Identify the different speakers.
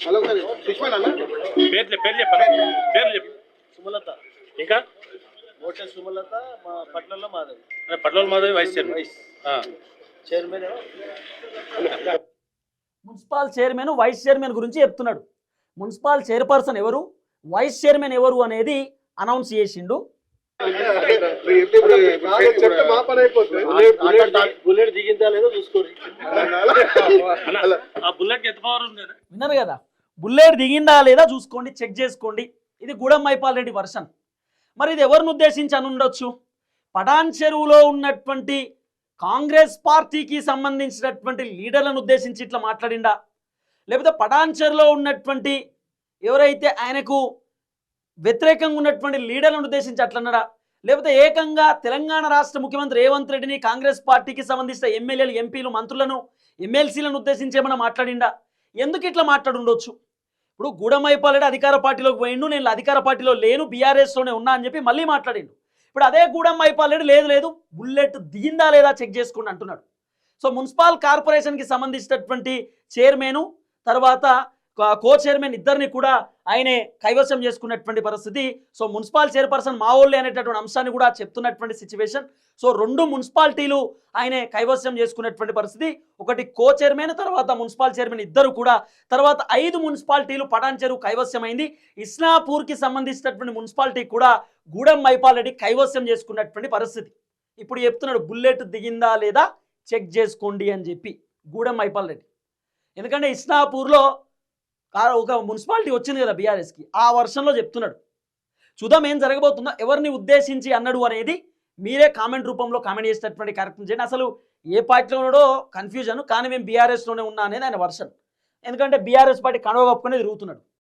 Speaker 1: Hello sir Sushma అన్న
Speaker 2: పేర్లు చెప్పాలి పేర్లు చెప్పు.
Speaker 3: సుమలత,
Speaker 2: ఇంకా
Speaker 3: మోటె సుమలత, మా పట్నంలో మాధవి,
Speaker 2: పట్ల Madhavi vice chairman.
Speaker 3: Chairman.
Speaker 4: Municipal chairman vice chairman గురించి చెప్తున్నాడు. మున్సిపల్ చైర్పర్సన్ ఎవరు, వైస్ చైర్మన్ ఎవరు అనేది అనౌన్స్ చేసిండు.
Speaker 1: చెప్తే మా పని అయిపోతుంది.
Speaker 3: బుల్లెట్ దిగిందా లేదో చూసుకోండి.
Speaker 2: ఆ బుల్లెట్ ఎంత పవర్ ఉంది?
Speaker 4: విన్నారు కదా, బుల్లెట్ దిగిందా లేదా చూసుకోండి, చెక్ చేసుకోండి. ఇది గూడెం మైపాల్ రెడ్డి వర్షన్. మరి ఇది ఎవరిని ఉద్దేశించి అని ఉండొచ్చు? పటాన్ చెరువులో ఉన్నటువంటి కాంగ్రెస్ పార్టీకి సంబంధించినటువంటి లీడర్లను ఉద్దేశించి ఇట్లా మాట్లాడిండా, లేకపోతే పటాన్ చెరువులో ఉన్నటువంటి ఎవరైతే ఆయనకు వ్యతిరేకంగా ఉన్నటువంటి లీడర్లను ఉద్దేశించి అట్లన్నాడా, లేకపోతే ఏకంగా తెలంగాణ రాష్ట్ర ముఖ్యమంత్రి రేవంత్ రెడ్డిని కాంగ్రెస్ పార్టీకి సంబంధించిన ఎమ్మెల్యేలు, ఎంపీలు, మంత్రులను, ఎమ్మెల్సీలను ఉద్దేశించి ఏమైనా మాట్లాడిండా? ఎందుకు ఇట్లా మాట్లాడుండొచ్చు? ఇప్పుడు గూడెం మైపాల్ రెడ్డి అధికార పార్టీలోకి పోయిండు, నేను అధికార పార్టీలో లేను, బీఆర్ఎస్లోనే ఉన్నా అని చెప్పి మళ్ళీ మాట్లాడిండు. ఇప్పుడు అదే గూడెం మైపాల్ రెడ్డి లేదు బుల్లెట్ దిగిందా లేదా చెక్ చేసుకోండి అంటున్నాడు. సో మున్సిపల్ కార్పొరేషన్కి సంబంధించినటువంటి చైర్మన్ తర్వాత కో చైర్మన్ ఇద్దరిని కూడా ఆయనే కైవసం చేసుకున్నటువంటి పరిస్థితి. సో మున్సిపల్ చైర్పర్సన్ మా ఊళ్ళే అనేటటువంటి అంశాన్ని కూడా చెప్తున్నటువంటి సిచ్యువేషన్. సో రెండు మున్సిపాలిటీలు ఆయనే కైవసం చేసుకున్నటువంటి పరిస్థితి. ఒకటి కో చైర్మన్, తర్వాత మున్సిపల్ చైర్మన్ ఇద్దరు కూడా, తర్వాత 5 మున్సిపాలిటీలు పటాన్ చెరువు కైవస్యమైంది. ఇస్నాపూర్కి సంబంధించినటువంటి మున్సిపాలిటీ కూడా గూడెం మైపాల్ రెడ్డి కైవసం చేసుకున్నటువంటి పరిస్థితి. ఇప్పుడు చెప్తున్నాడు బుల్లెట్ దిగిందా లేదా చెక్ చేసుకోండి అని చెప్పి గూడెం మైపాల్ రెడ్డి. ఎందుకంటే ఇస్నాపూర్లో ఒక మున్సిపాలిటీ వచ్చింది కదా బీఆర్ఎస్కి, ఆ వర్షంలో చెప్తున్నాడు. చూద్దాం ఏం జరగబోతుందో, ఎవరిని ఉద్దేశించి అన్నాడు అనేది మీరే కామెంట్ రూపంలో కామెంట్ చేసేటటువంటి కార్యక్రమం చేయండి. అసలు ఏ పార్టీలో ఉన్నాడో కన్ఫ్యూజన్, కానీ మేము బీఆర్ఎస్లోనే ఉన్నా అనేది ఆయన వర్షన్. ఎందుకంటే బీఆర్ఎస్ పార్టీ కనువ కప్పుకొని తిరుగుతున్నాడు.